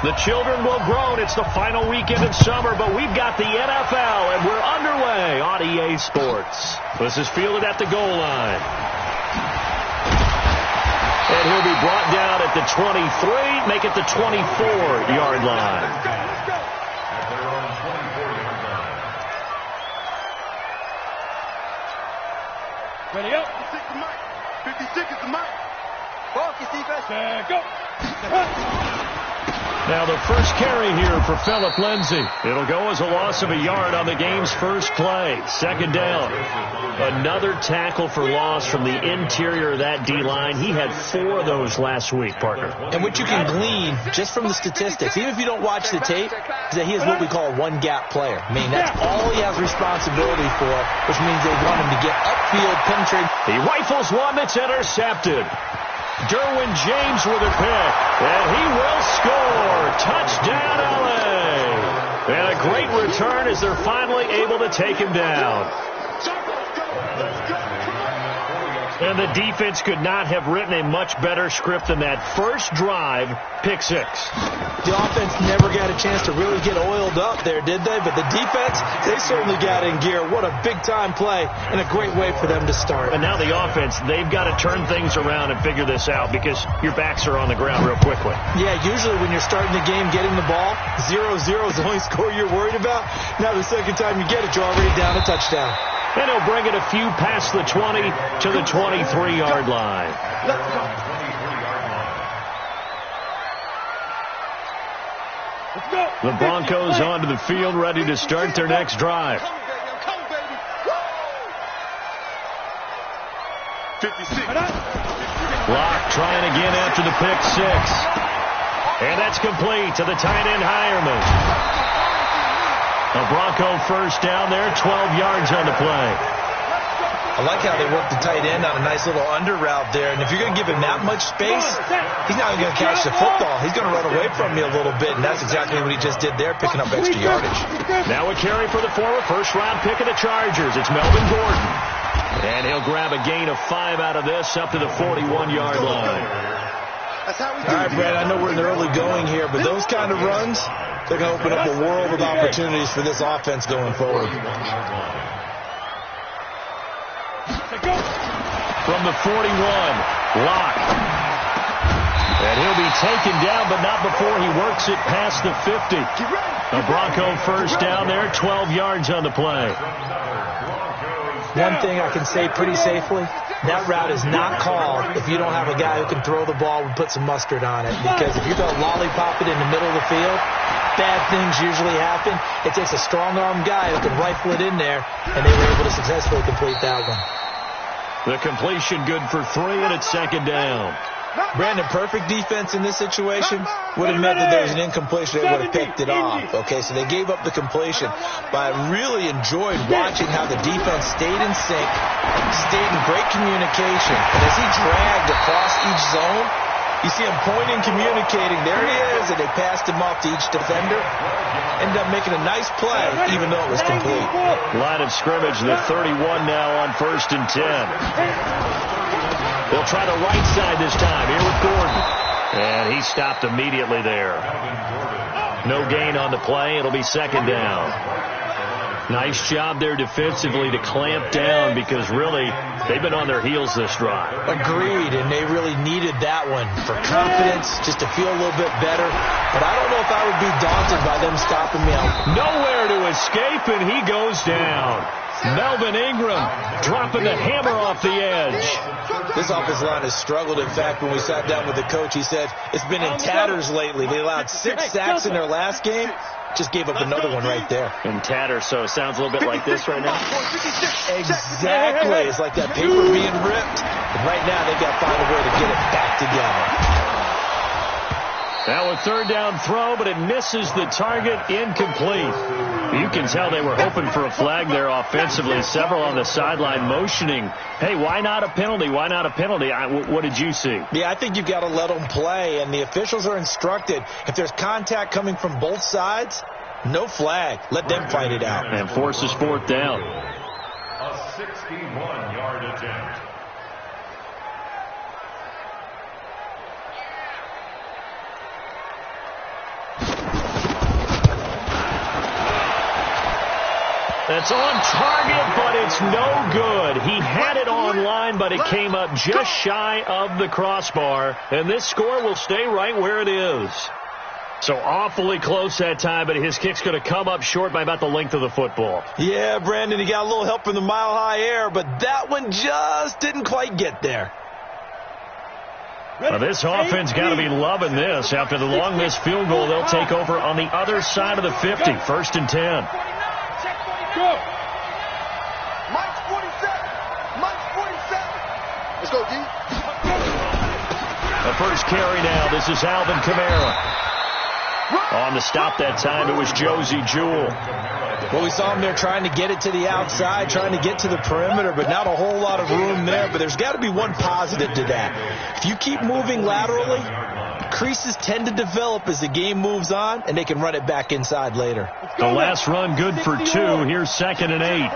The children will groan. It's the final weekend in summer, but we've got the NFL, and we're underway on EA Sports. This is fielded at the goal line. And he'll be brought down at the 23, make it the 24-yard line. Ready up. 56 is the mic. Focus, defense. Go. Now the first carry here for Phillip Lindsay. It'll go as a loss of a yard on the game's first play. Second down. Another tackle for loss from the interior of that D-line. He had 4 of those last week, Parker. And what you can glean just from the statistics, even if you don't watch the tape, is that he is what we call a one-gap player. I mean, that's all he has responsibility for, which means they want him to get upfield, penetrate. He rifles one that's intercepted. Derwin James with a pick, and he will score. Touchdown, LA. And a great return as they're finally able to take him down. And the defense could not have written a much better script than that. First drive, pick 6. The offense never got a chance to really get oiled up there, did they? But the defense, they certainly got in gear. What a big-time play and a great way for them to start. And now the offense, they've got to turn things around and figure this out because your backs are on the ground real quickly. Yeah, usually when you're starting the game getting the ball, 0-0 is the only score you're worried about. Now the second time you get it, you're already down a touchdown. And he'll bring it a few past the 20 to the 23-yard line. The Broncos onto the field, ready to start their next drive. 56. Locke trying again after the pick 6. And that's complete to the tight end Hireman. A Bronco first down there, 12 yards on the play. I like how they work the tight end on a nice little under route there. And if you're going to give him that much space, he's not going to catch the football. He's going to run away from you a little bit, and that's exactly what he just did there, picking up extra yardage. Now a carry for the former first-round pick of the Chargers. It's Melvin Gordon. And he'll grab a gain of 5 out of this up to the 41-yard line. All right, Brad, I know we're in the early going here, but those kind of runs, they're going to open up a world of opportunities for this offense going forward. From the 41, Locke. And he'll be taken down, but not before he works it past the 50. A Bronco first down there, 12 yards on the play. One thing I can say pretty safely, that route is not called if you don't have a guy who can throw the ball and put some mustard on it. Because if you go lollipop it in the middle of the field, bad things usually happen. It takes a strong-armed guy who can rifle it in there, and they were able to successfully complete that one. The completion good for 3, and it's second down. Brandon, perfect defense in this situation would have meant that there was an incompletion. They would have picked it off. Okay, so they gave up the completion. But I really enjoyed watching how the defense stayed in sync, stayed in great communication. And as he dragged across each zone, you see him pointing, communicating. There he is, and they passed him off to each defender. Ended up making a nice play, even though it was complete. Line of scrimmage, the 31 now on 1st and 10. They'll try the right side this time. Here with Gordon. And he stopped immediately there. No gain on the play. It'll be second down. Nice job there defensively to clamp down because really they've been on their heels this drive. Agreed, and they really needed that one for confidence, just to feel a little bit better. But I don't know if I would be daunted by them stopping me out. Nowhere to escape, and he goes down. Melvin Ingram dropping the hammer off the edge. This offensive line has struggled. In fact, when we sat down with the coach, he said it's been in tatters lately. They allowed 6 sacks in their last game. Just gave up another one right there. In tatters, so it sounds a little bit like this right now. Exactly. It's like that paper being ripped. And right now, they've got to find a way to get it back together. Now a third down throw, but it misses the target, incomplete. You can tell they were hoping for a flag there offensively. Several on the sideline motioning, hey, why not a penalty? Why not a penalty? What did you see? Yeah, I think you've got to let them play, and the officials are instructed. If there's contact coming from both sides, no flag. Let them fight it out. And forces 4th down. A 61-yard attempt. It's on target, but it's no good. He had it on line, but it came up just shy of the crossbar. And this score will stay right where it is. So awfully close that time, but his kick's going to come up short by about the length of the football. Yeah, Brandon, he got a little help from the mile-high air, but that one just didn't quite get there. Well, this offense got to be loving this. After the long missed field goal, they'll take over on the other side of the 50, 1st and 10. Go. Mike's 47. Mike's 47. Let's go, D. The first carry now. This is Alvin Kamara. On the stop that time, it was Josie Jewell. Well, we saw him there trying to get it to the outside, trying to get to the perimeter, but not a whole lot of room there. But there's got to be one positive to that. If you keep moving laterally, creases tend to develop as the game moves on, and they can run it back inside later. The last run good for 2. Here's 2nd and 8.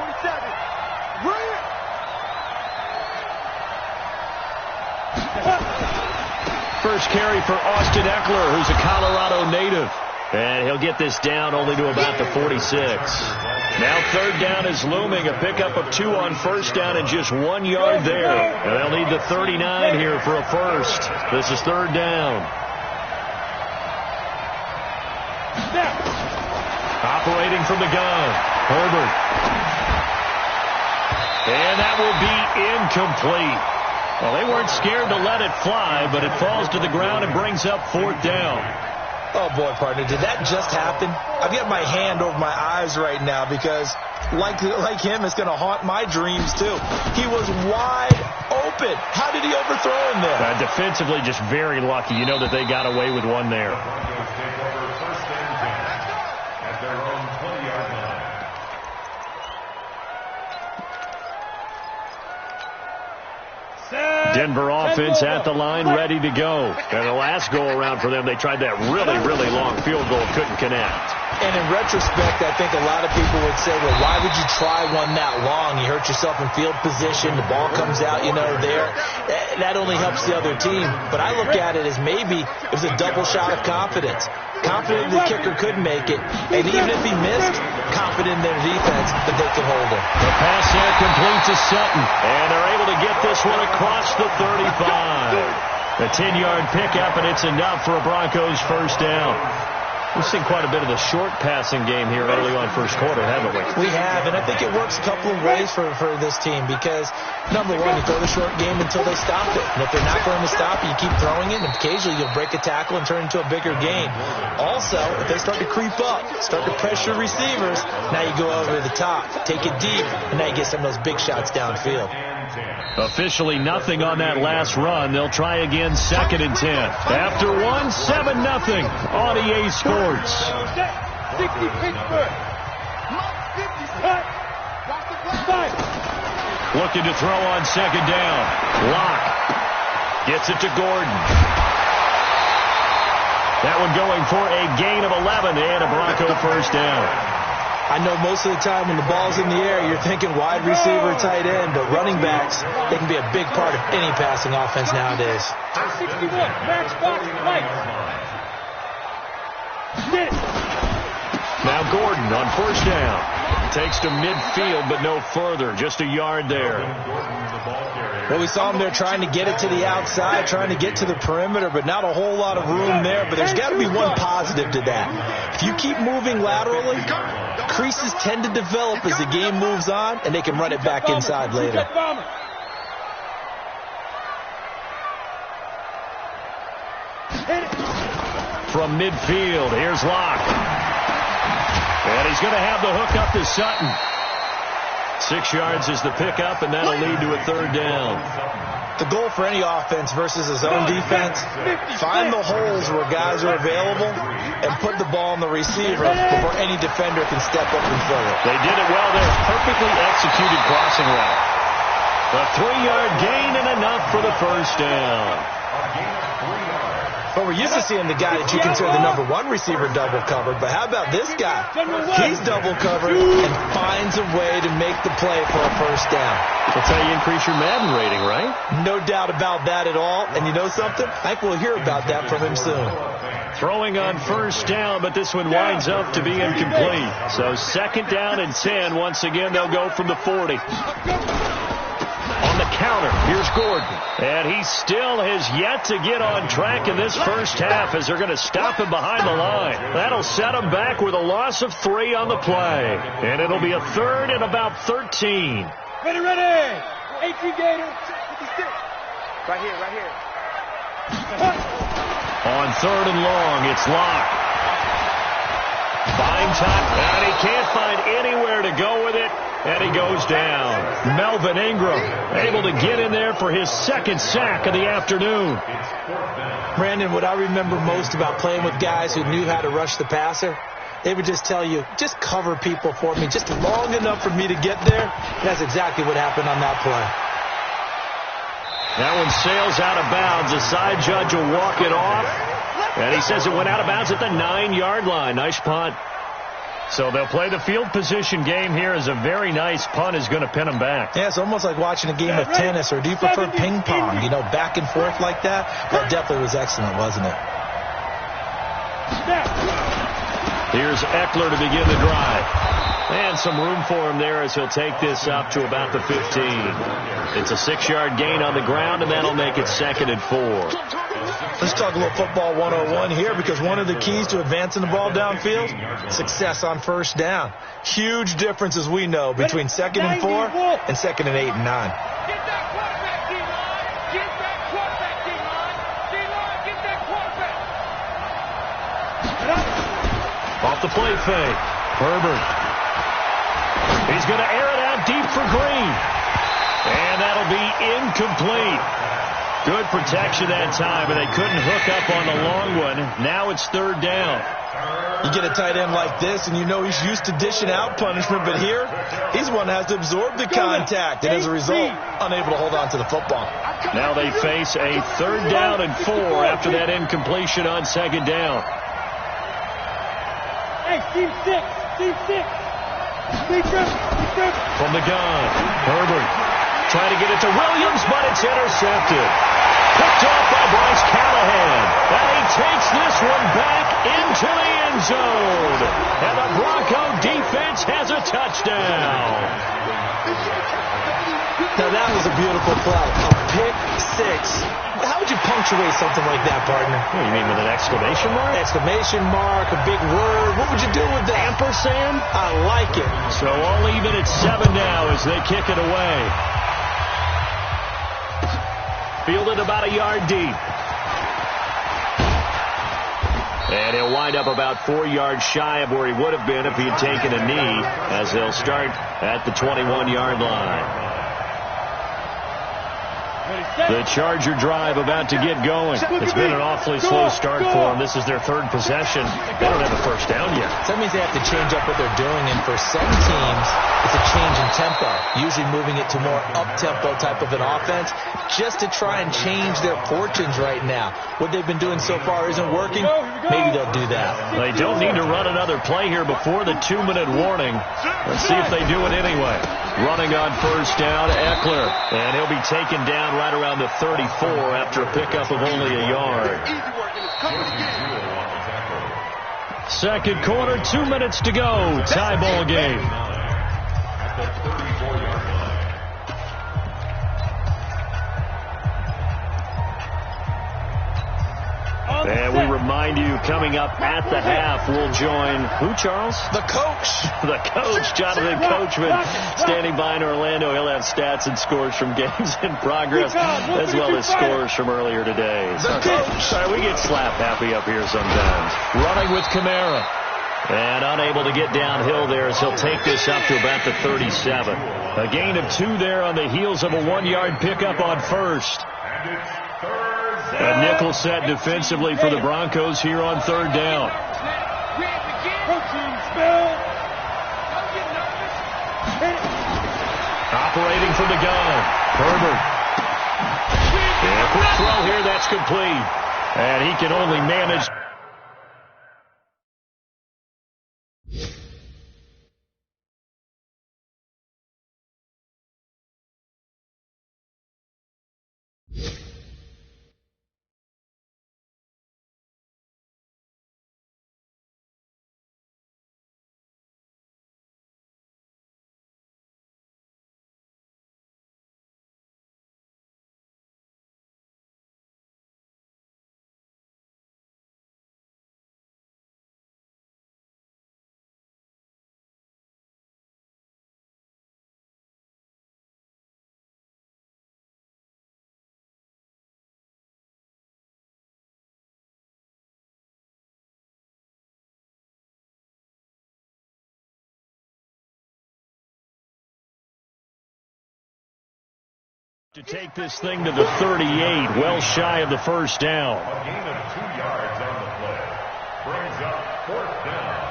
First carry for Austin Eckler, who's a Colorado native. And he'll get this down only to about the 46. Now 3rd down is looming. A pickup of 2 on 1st down and just 1 yard there. And they'll need the 39 here for a first. This is 3rd down. Operating from the gun, Herbert. And that will be incomplete. Well, they weren't scared to let it fly, but it falls to the ground and brings up 4th down. Oh, boy, partner, did that just happen? I've got my hand over my eyes right now because, like him, it's going to haunt my dreams, too. He was wide open. How did he overthrow him there? Defensively, just very lucky. You know that they got away with one there. Denver offense at the line, ready to go. And the last go-around for them, they tried that really, really long field goal, couldn't connect. And in retrospect, I think a lot of people would say, well, why would you try one that long? You hurt yourself in field position. The ball comes out, there. That only helps the other team. But I look at it as maybe it was a double shot of confidence. Confident the kicker could make it. And even if he missed, confident in their defense that they could hold him. The pass there complete to Sutton. And they're able to get this one across the 35. A 10-yard pickup, and it's enough for a Broncos first down. We've seen quite a bit of the short passing game here early on first quarter, haven't we? We have, and I think it works a couple of ways for this team because, number one, you throw the short game until they stop it. And if they're not going to stop it, you keep throwing it, and occasionally you'll break a tackle and turn it into a bigger game. Also, if they start to creep up, start to pressure receivers, now you go over the top, take it deep, and now you get some of those big shots downfield. Officially nothing on that last run. They'll try again 2nd and 10. After 1, 7-0 on EA Sports. 60 Pittsburgh. Looking to throw on 2nd down. Locke gets it to Gordon. That one going for a gain of 11 and a Bronco first down. I know most of the time when the ball's in the air, you're thinking wide receiver, tight end, but running backs, they can be a big part of any passing offense nowadays. 61, match box, Mike. Now Gordon on first down. Takes to midfield, but no further. Just a yard there. Well, we saw him there trying to get it to the outside, trying to get to the perimeter, but not a whole lot of room there. But there's got to be one positive to that. If you keep moving laterally, creases tend to develop as the game moves on, and they can run it back inside later. From midfield, here's Locke. And he's going to have the hook up to Sutton. 6 yards is the pickup, and that'll lead to a 3rd down. The goal for any offense versus his own defense, find the holes where guys are available and put the ball in the receiver before any defender can step up and fill it. They did it well there. Perfectly executed crossing route. A 3-yard gain and enough for the first down. Well, we're used to seeing the guy that you consider the number one receiver double covered, but how about this guy? He's double covered and finds a way to make the play for a first down. That's how you increase your Madden rating, right? No doubt about that at all. And you know something? I think we'll hear about that from him soon. Throwing on first down, but this one winds up to be incomplete. So 2nd down and 10. Once again, they'll go from the 40. On the counter, here's Gordon. And he still has yet to get on track in this first half as they're going to stop him behind the line. That'll set him back with a loss of 3 on the play. And it'll be a 3rd and about 13. Ready, ready. 18 Gator. 56. Right here. On 3rd and long, it's Locke. Buying time, and he can't find anywhere to go with it, and he goes down. Melvin Ingram able to get in there for his 2nd sack of the afternoon. Brandon, what I remember most about playing with guys who knew how to rush the passer, they would just tell you, just cover people for me, just long enough for me to get there. That's exactly what happened on that play. That one sails out of bounds. The side judge will walk it off. And he says it went out of bounds at the 9-yard line. Nice punt. So they'll play the field position game here as a very nice punt is going to pin them back. Yeah, it's almost like watching a game of tennis, or do you prefer ping pong? You know, back and forth like that? That definitely was excellent, wasn't it? Here's Eckler to begin the drive. And some room for him there as he'll take this up to about the 15. It's a 6-yard gain on the ground, and that'll make it 2nd and 4. Let's talk a little football 101 here, because one of the keys to advancing the ball downfield, success on first down. Huge difference, as we know, between 2nd and 4 and 2nd and 8 and 9. Get that quarterback, D-line. Get that quarterback, D-line. D-line, get that quarterback. Off the play fake. Herbert. He's going to air it out deep for Green. And that'll be incomplete. Good protection that time, and they couldn't hook up on the long one. Now it's 3rd down. You get a tight end like this, and you know he's used to dishing out punishment, but here, he's one that has to absorb the contact, and as a result, unable to hold on to the football. Now they face a 3rd down and 4 after that incompletion on 2nd down. Hey, team 6. From the gun, Herbert trying to get it to Williams, but it's intercepted. Picked off by Bryce Callahan. And he takes this one back into the end zone. And the Bronco defense has a touchdown. Now that was a beautiful play. A pick 6. How would you punctuate something like that, partner? What, you mean with an exclamation mark? Exclamation mark, a big word. What would you do with that? Ampersand? I like it. So all even at 7 now as they kick it away. Fielded about a yard deep. And he'll wind up about 4 yards shy of where he would have been if he had taken a knee, as they'll start at the 21-yard line. The Charger drive about to get going. It's been an awfully slow start for them. This is their 3rd possession. They don't have a first down yet. So that means they have to change up what they're doing, and for some teams, it's a change in tempo, usually moving it to more up-tempo type of an offense, just to try and change their fortunes right now. What they've been doing so far isn't working. Maybe they'll do that. They don't need to run another play here before the 2-minute warning. Let's see if they do it anyway. Running on first down, Eckler. And he'll be taken down right around the 34 after a pickup of only a yard. Second quarter, 2 minutes to go. Tie ball game. And we remind you, coming up at the half, we'll join who, Charles? The coach. The coach, Jonathan Coachman, standing by in Orlando. He'll have stats and scores from games in progress, as well as scores from earlier today. The coach. Sorry, we get slap happy up here sometimes. Running with Kamara. And unable to get downhill there as he'll take this up to about the 37. A gain of 2 there on the heels of a 1-yard pickup on first. A nickel set defensively for the Broncos here on 3rd down. Operating from the gun, Herbert. And a quick throw here, that's complete. And he can only manage. To take this thing to the 38, well shy of the first down. A gain of 2 yards on the play. Brings up 4th down.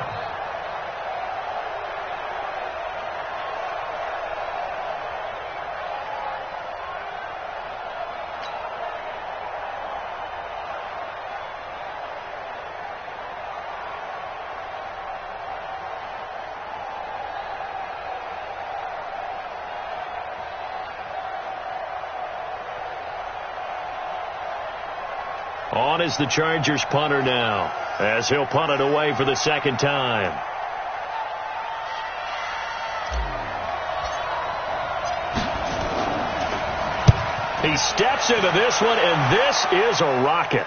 On is the Chargers punter now, as he'll punt it away for the second time. He steps into this one, and this is a rocket.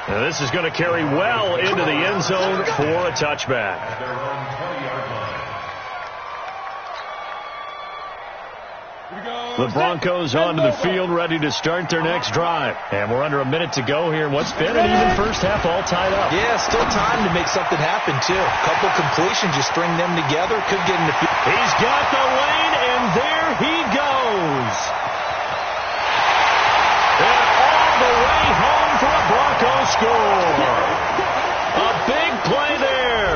And this is going to carry well into the end zone for a touchback. At their own 20-yard line. The Broncos onto the field, ready to start their next drive. And we're under a minute to go here in what's been an even first half, all tied up. Yeah, still time to make something happen, too. A couple completions, you string them together, could get in the field. He's got the lane, and there he goes. And all the way home for a Broncos score. A big play there.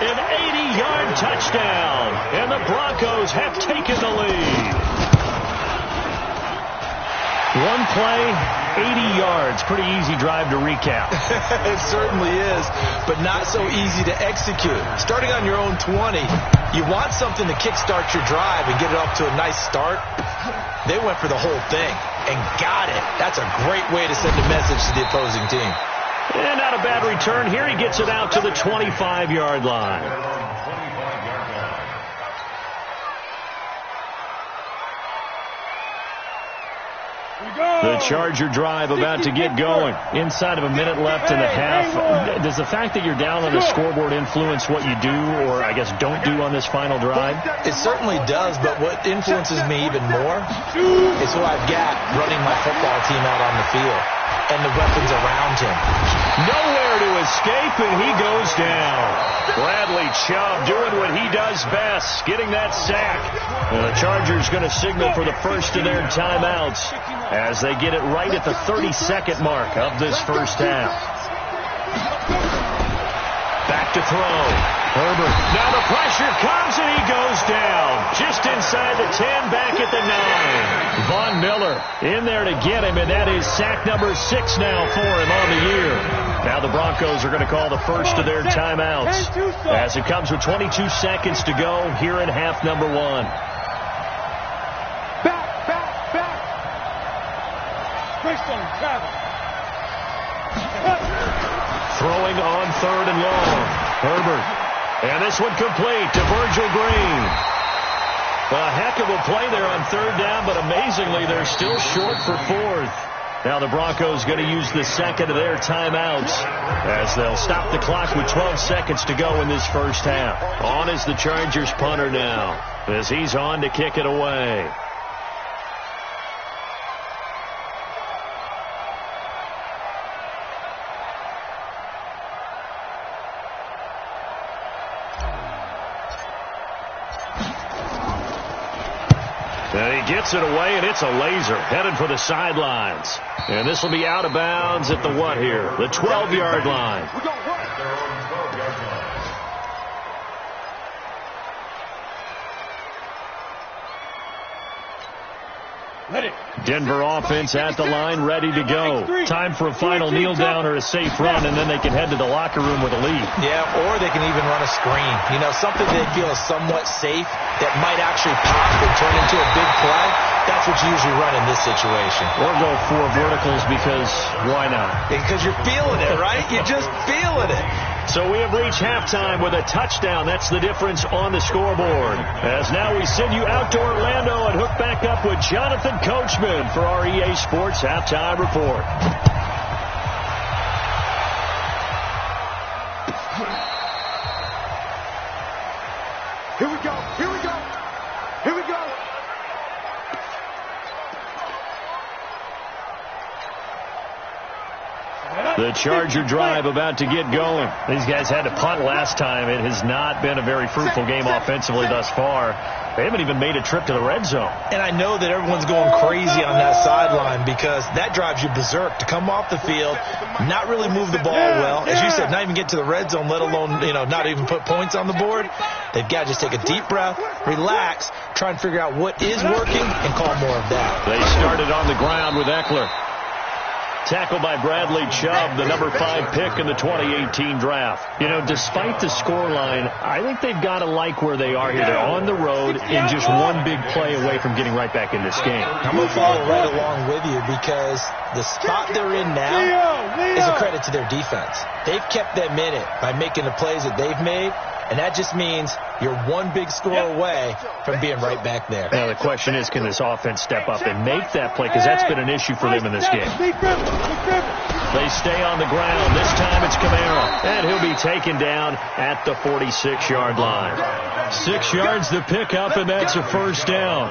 An 80-yard touchdown. And the Broncos have taken the lead. One play, 80 yards. Pretty easy drive to recap. It certainly is, but not so easy to execute. Starting on your own 20, you want something to kickstart your drive and get it off to a nice start. They went for the whole thing and got it. That's a great way to send a message to the opposing team. And not a bad return. Here he gets it out to the 25-yard line. The Charger drive about to get going. Inside of a minute left in the half. Does the fact that you're down on the scoreboard influence what you do, or I guess don't do on this final drive? It certainly does, but what influences me even more is who I've got running my football team out on the field and the weapons around him. Nowhere to escape, and he goes down. Bradley Chubb doing what he does best, getting that sack. And the Chargers going to signal for the first of their timeouts as they get it right at the 32nd mark of this first half. Back to throw. Herbert. Now the pressure comes, and he goes down. Just inside the 10, back at the 9. Von Miller in there to get him, and that is sack number 6 now for him on the year. Now the Broncos are going to call the first of their timeouts as it comes with 22 seconds to go here in half number 1. Throwing on 3rd and long. Herbert. And this one complete to Virgil Green. A heck of a play there on 3rd down, but amazingly they're still short for 4th. Now the Broncos going to use the second of their timeouts as they'll stop the clock with 12 seconds to go in this first half. On is the Chargers punter now as he's on to kick it away. And he gets it away, and it's a laser headed for the sidelines. And this will be out of bounds at the what here? The 12-yard line. Denver offense at the line, ready to go. Time for a final kneel down or a safe run, and then they can head to the locker room with a lead. Yeah, or they can even run a screen. You know, something they feel is somewhat safe that might actually pop and turn into a big play. That's what you usually run in this situation. Or go 4 verticals because why not? Because you're feeling it, right? You're just feeling it. So we have reached halftime with a touchdown. That's the difference on the scoreboard. As now we send you out to Orlando and hook back up with Jonathan Coachman for our EA Sports Halftime Report. Here we go. Here we go. Here we go. The Charger drive about to get going. These guys had to punt last time. It has not been a very fruitful game offensively thus far. They haven't even made a trip to the red zone. And I know that everyone's going crazy on that sideline because that drives you berserk to come off the field, not really move the ball well. As you said, not even get to the red zone, let alone, not even put points on the board. They've got to just take a deep breath, relax, try and figure out what is working and call more of that. They started on the ground with Eckler. Tackled by Bradley Chubb, the number 5 pick in the 2018 draft. Despite the scoreline, I think they've got to like where they are here. They're on the road and just one big play away from getting right back in this game. I'm going to follow right along with you because the spot they're in now is a credit to their defense. They've kept them in it by making the plays that they've made, and that just means you're one big score away from being right back there. Now the question is, can this offense step up and make that play? Because that's been an issue for them in this game. They stay on the ground. This time it's Kamara. And he'll be taken down at the 46-yard line. 6 yards the pickup, and that's a first down.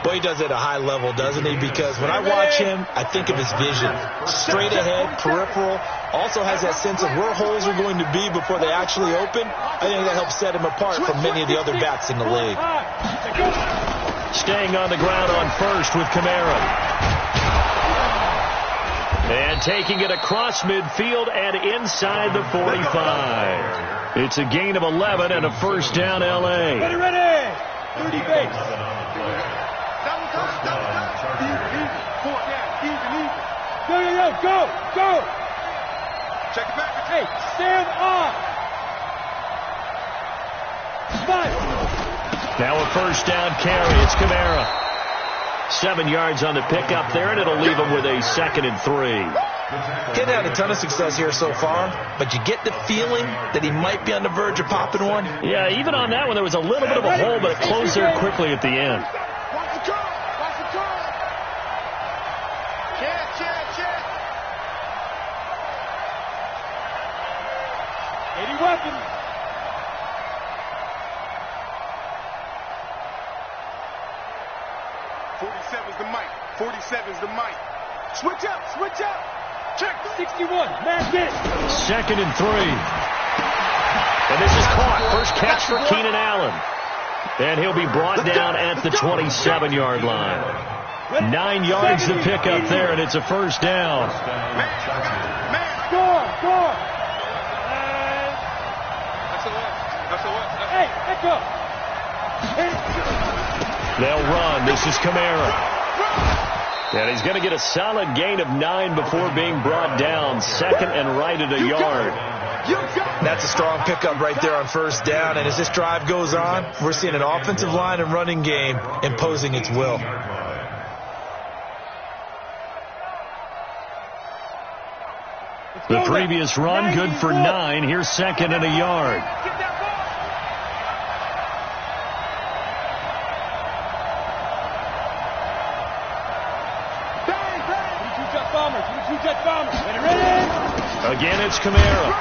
Boy, he does it at a high level, doesn't he? Because when I watch him, I think of his vision. Straight ahead, peripheral. Also has that sense of where holes are going to be before they actually open. I think that helps set him apart from many of the other backs in the league. Staying on the ground on first with Kamara. And taking it across midfield and inside the 45. It's a gain of 11 and a first down, L.A. Ready. 30 base. Go. Check it back. Hey, stand off. Now a first down carry. It's Kamara. 7 yards on the pickup there, and it'll leave him with a 2nd and 3. Getting had a ton of success here so far, but you get the feeling that he might be on the verge of popping one. Yeah, even on that one, there was a little bit of a hole, but it closed there quickly at the end. Watch the curve. Check. 80 weapons. Forty-seven's the mic. Switch up. Check. 61. That's it. 2nd and 3. And this is caught. First catch for Keenan Allen. And he'll be brought down at the 27-yard line. 9 yards to pick up there, and it's a first down. Score. Hey, let's go. They'll run. This is Kamara. And he's going to get a solid gain of 9 before being brought down. 2nd and right at a yard. That's a strong pickup right there on first down. And as this drive goes on, we're seeing an offensive line and running game imposing its will. The previous run, good for 9. Here's 2nd and a yard. Again, it's Kamara.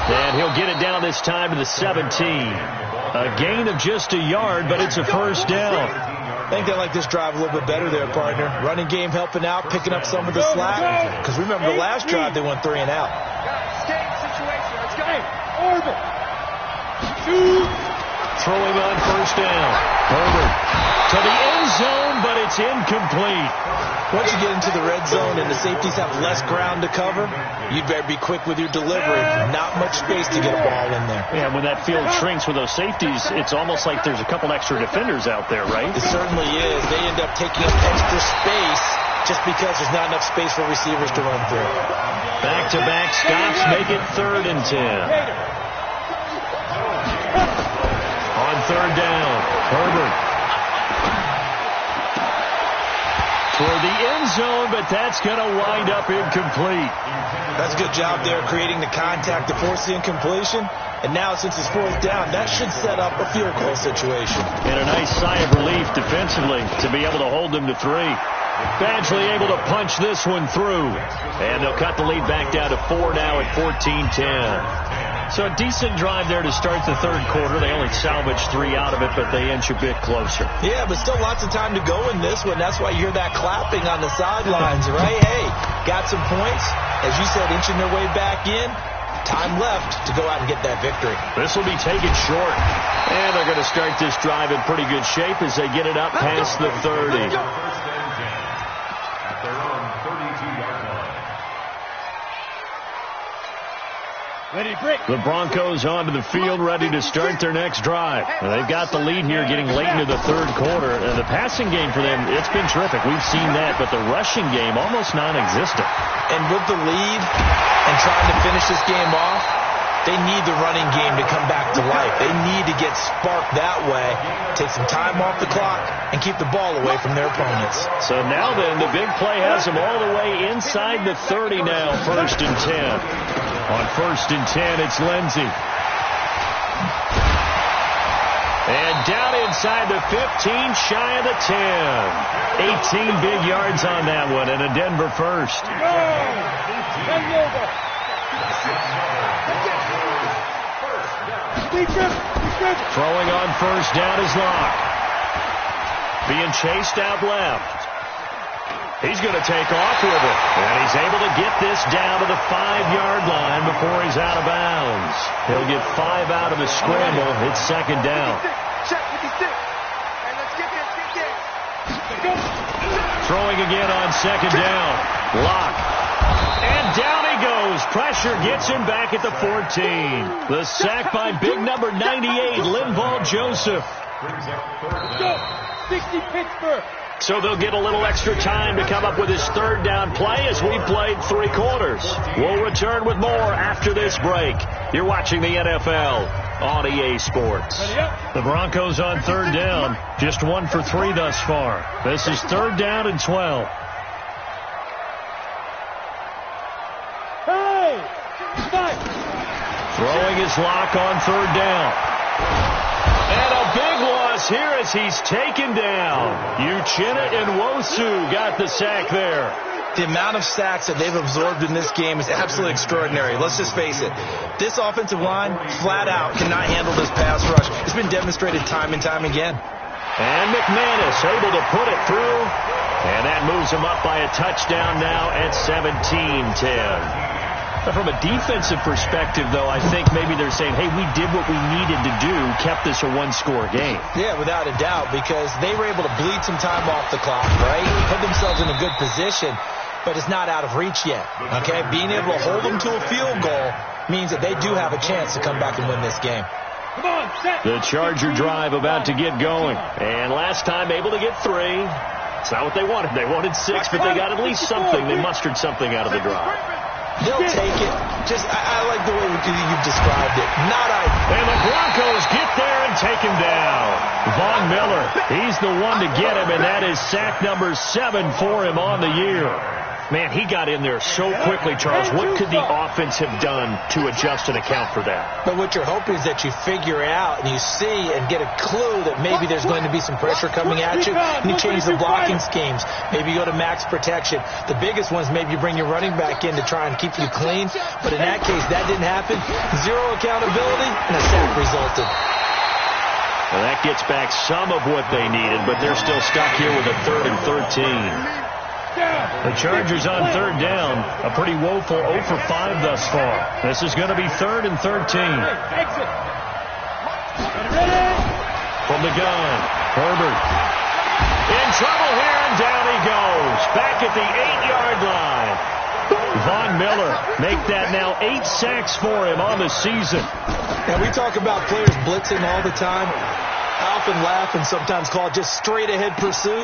And he'll get it down this time to the 17. A gain of just a yard, but it's a first down. I think they like this drive a little bit better there, partner. Running game helping out, picking up some of the slack. Because remember, the last drive they went 3 and out. Escape situation. Let's go. Orbit. Shoot. Throwing on first down. Herbert to the end zone, but it's incomplete. Once you get into the red zone and the safeties have less ground to cover, you'd better be quick with your delivery. Not much space to get a ball in there. Yeah, when that field shrinks with those safeties, it's almost like there's a couple extra defenders out there, right? It certainly is. They end up taking up extra space just because there's not enough space for receivers to run through. Back-to-back stops make it 3rd and 10. On 3rd down, Herbert. Toward the end zone, but that's going to wind up incomplete. That's a good job there creating the contact to force the incompletion. And now, since it's 4th down, that should set up a field goal situation. And a nice sigh of relief defensively to be able to hold them to 3. Badgley able to punch this one through. And they'll cut the lead back down to 4 now at 14-10. So a decent drive there to start the 3rd quarter. They only salvaged 3 out of it, but they inch a bit closer. Yeah, but still lots of time to go in this one. That's why you hear that clapping on the sidelines, right? Hey, got some points. As you said, inching their way back in. Time left to go out and get that victory. This will be taken short. And they're going to start this drive in pretty good shape as they get it up past the 30. At their own 32-yard line. The Broncos onto the field ready to start their next drive. And they've got the lead here getting late into the 3rd quarter. And the passing game for them, it's been terrific. We've seen that, but the rushing game almost non-existent. And with the lead and trying to finish this game off, they need the running game to come back to life. They need to get sparked that way, take some time off the clock, and keep the ball away from their opponents. So now then, the big play has them all the way inside the 30 now, 1st and 10. On 1st and 10, it's Lindsey. And down inside the 15, shy of the 10. 18 big yards on that one, and a Denver first. Throwing on first down is Locke. Being chased out left. He's going to take off with it. And he's able to get this down to the 5-yard line before he's out of bounds. He'll get 5 out of the scramble. It's 2nd down. Throwing again on 2nd down. Locke. And down he goes. Pressure gets him back at the 14. The sack by big number 98, Linval Joseph. 60 Pittsburgh. So they'll get a little extra time to come up with his 3rd down play as we played 3 quarters. We'll return with more after this break. You're watching the NFL on EA Sports. The Broncos on 3rd down. Just 1 for 3 thus far. This is 3rd down and 12. Throwing his Lock on 3rd down. And a big loss here as he's taken down. Uchenna and Wosu got the sack there. The amount of sacks that they've absorbed in this game is absolutely extraordinary. Let's just face it. This offensive line, flat out, cannot handle this pass rush. It's been demonstrated time and time again. And McManus able to put it through. And that moves him up by a touchdown now at 17-10. From a defensive perspective, though, I think maybe they're saying, hey, we did what we needed to do, kept this a 1-score game. Yeah, without a doubt, because they were able to bleed some time off the clock, right? Put themselves in a good position, but it's not out of reach yet, okay? Being able to hold them to a field goal means that they do have a chance to come back and win this game. Come on, set. The Charger drive about to get going. And last time able to get 3. It's not what they wanted. They wanted 6, but they got at least something. They mustered something out of the drive. They'll take it. I like the way you've described it. Not ideal. And the Broncos get there and take him down. Von Miller, he's the one to get him, and that is sack number 7 for him on the year. Man, he got in there so quickly, Charles. What could the offense have done to adjust and account for that? But what you're hoping is that you figure out and you see and get a clue that maybe there's going to be some pressure coming at you, and you change the blocking schemes. Maybe you go to max protection. The biggest one is maybe you bring your running back in to try and keep you clean. But in that case, that didn't happen. 0 accountability, and a sack resulted. Well, that gets back some of what they needed, but they're still stuck here with a 3rd and 13. The Chargers on 3rd down. A pretty woeful 0 for 5 thus far. This is going to be 3rd and 13. From the gun, Herbert. In trouble here, and down he goes. Back at the 8-yard line. Von Miller make that now 8 sacks for him on the season. And we talk about players blitzing all the time. I often laugh and sometimes call it just straight-ahead pursuit.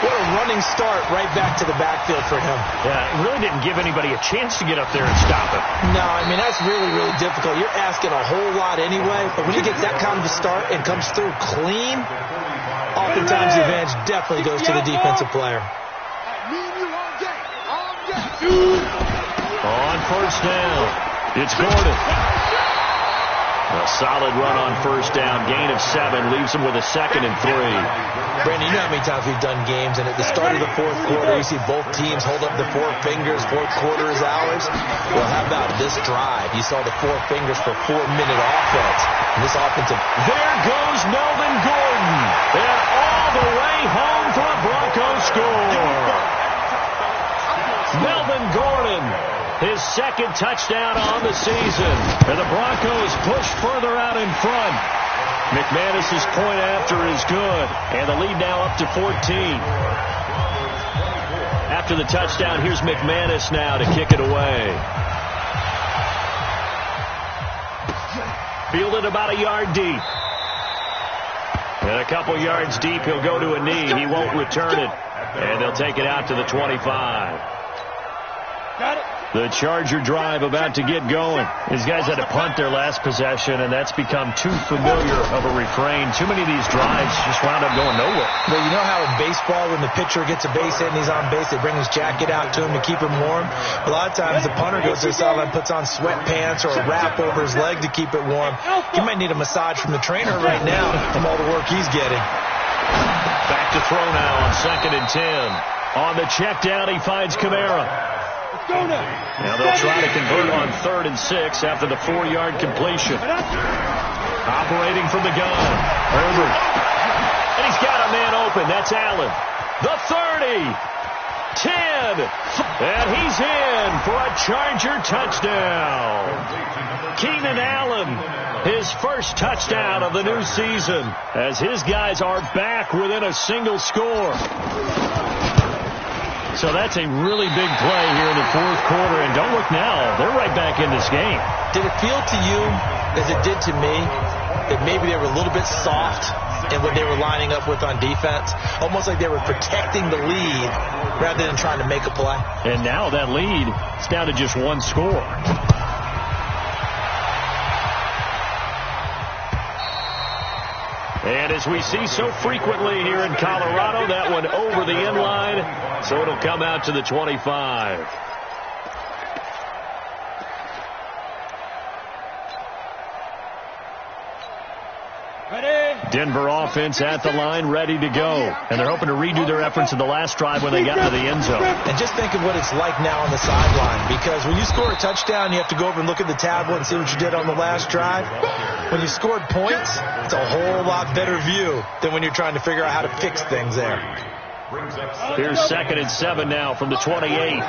What a running start right back to the backfield for him. Yeah, it really didn't give anybody a chance to get up there and stop it. No, I mean, that's really, really difficult. You're asking a whole lot anyway, but when he gets that kind of a start and comes through clean, oftentimes the advantage definitely goes to the defensive player. On first down, it's Gordon. A solid run on first down. Gain of 7 leaves him with a 2nd and 3. Brandon, you know how many times we've done games, and at the start of the fourth quarter, you see both teams hold up the 4 fingers. Fourth quarter is ours. Well, how about this drive? You saw the 4 fingers for 4-minute offense. And this offensive... There goes Melvin Gordon. And all the way home for a Broncos score. Melvin Gordon, his 2nd touchdown on the season. And the Broncos push further out in front. McManus's point after is good. And the lead now up to 14. After the touchdown, here's McManus now to kick it away. Fielded about a yard deep. And a couple yards deep, he'll go to a knee. He won't return it. And they'll take it out to the 25. The Charger drive about to get going. These guys had to punt their last possession, and that's become too familiar of a refrain. Too many of these drives just wound up going nowhere. Well, you know how in baseball, when the pitcher gets a base hit and he's on base, they bring his jacket out to him to keep him warm? A lot of times the punter goes to the sideline, puts on sweatpants or a wrap over his leg to keep it warm. He might need a massage from the trainer right now from all the work he's getting. Back to throw now on 2nd and 10. On the check down, he finds Kamara. Now they'll try to convert on 3rd and 6 after the 4-yard completion. Operating from the gun, Herbert. And he's got a man open. That's Allen. The 30. 10. And he's in for a Charger touchdown. Keenan Allen, his first touchdown of the new season, as his guys are back within a single score. So that's a really big play here in the fourth quarter. And don't look now, they're right back in this game. Did it feel to you, as it did to me, that maybe they were a little bit soft in what they were lining up with on defense? Almost like they were protecting the lead rather than trying to make a play. And now that lead is down to just 1 score. And as we see so frequently here in Colorado, that one over the end line, so it'll come out to the 25. Denver offense at the line, ready to go. And they're hoping to redo their efforts in the last drive when they got to the end zone. And just think of what it's like now on the sideline. Because when you score a touchdown, you have to go over and look at the tablet and see what you did on the last drive. When you scored points, it's a whole lot better view than when you're trying to figure out how to fix things there. Here's 2nd and 7 now from the 28.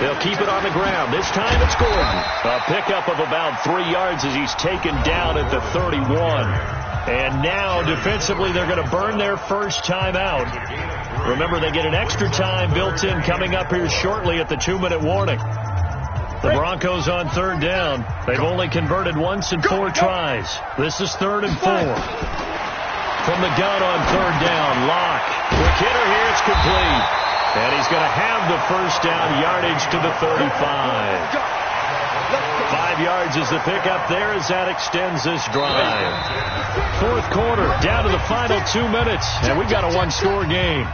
They'll keep it on the ground. This time it's Gordon. A pickup of about 3 yards as he's taken down at the 31. And now defensively they're going to burn their first timeout. Remember, they get an extra time built in coming up here shortly at the 2-minute warning. The Broncos on 3rd down. They've only converted once in 4 tries. This is 3rd and 4. From the gun on 3rd down, Locke. Quick hitter here, it's complete. And he's going to have the first down, yardage to the 35. 5 yards is the pickup there as that extends this drive. Fourth quarter, down to the final 2 minutes, and we've got a 1-score game.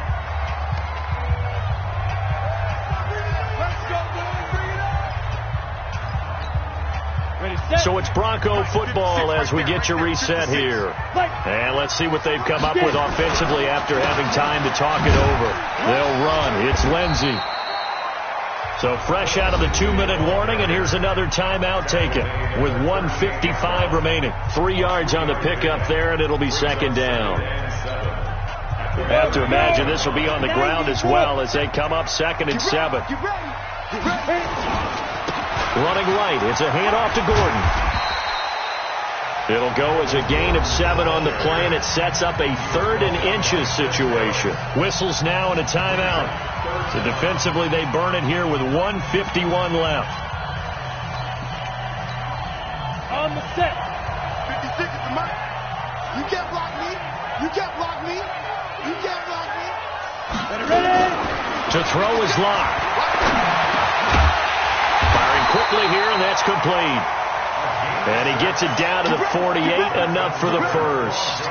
So it's Bronco football as we get you reset here. And let's see what they've come up with offensively after having time to talk it over. They'll run. It's Lindsey. So fresh out of the 2-minute warning, and here's another timeout taken with 1:55 remaining. 3 yards on the pickup there, and it'll be 2nd down. I have to imagine this will be on the ground as well as they come up 2nd and 7. Running right. It's a handoff to Gordon. It'll go as a gain of 7 on the play, and it sets up a 3rd and inches situation. Whistles now and a timeout. So defensively, they burn it here with 1:51 left. On the set. 56 is the mark. You can't block me. You can't block me. You can't block me. Ready? To throw is locked. Firing quickly here, and that's complete. And he gets it down to the 48, enough for the first.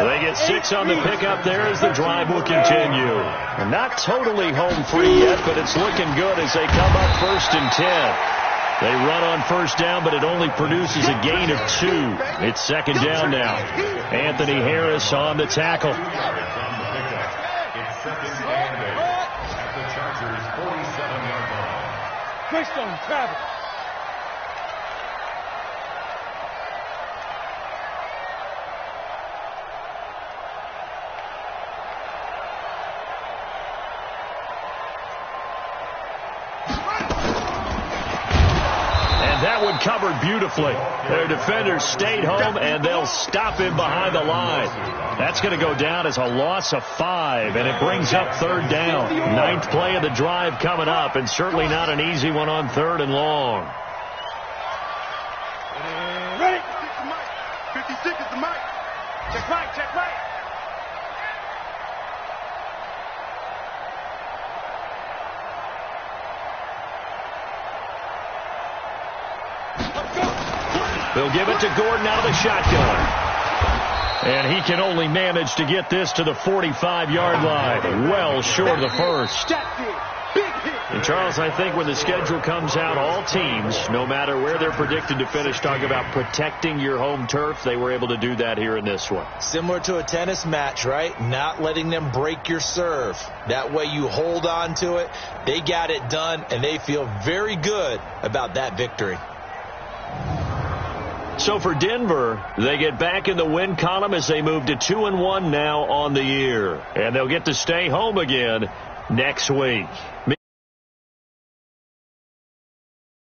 They get 6 on the pickup there as the drive will continue. And not totally home free yet, but it's looking good as they come up 1st and 10. They run on first down, but it only produces a gain of 2. It's 2nd down now. Anthony Harris on the tackle. It's 2nd and 8 at the Chargers' 47-yard line. Greystone, travel. That one covered beautifully. Their defenders stayed home, and they'll stop him behind the line. That's going to go down as a loss of 5, and it brings up 3rd down. 9th play of the drive coming up, and certainly not an easy one on 3rd and long. Ready? 56 is the mic. Check right, check right. They'll give it to Gordon out of the shotgun. And he can only manage to get this to the 45-yard line. Well short of the first. And Charles, I think when the schedule comes out, all teams, no matter where they're predicted to finish, talk about protecting your home turf. They were able to do that here in this one. Similar to a tennis match, right? Not letting them break your serve. That way you hold on to it. They got it done, and they feel very good about that victory. So for Denver, they get back in the win column as they move to 2-1 now on the year. And they'll get to stay home again next week.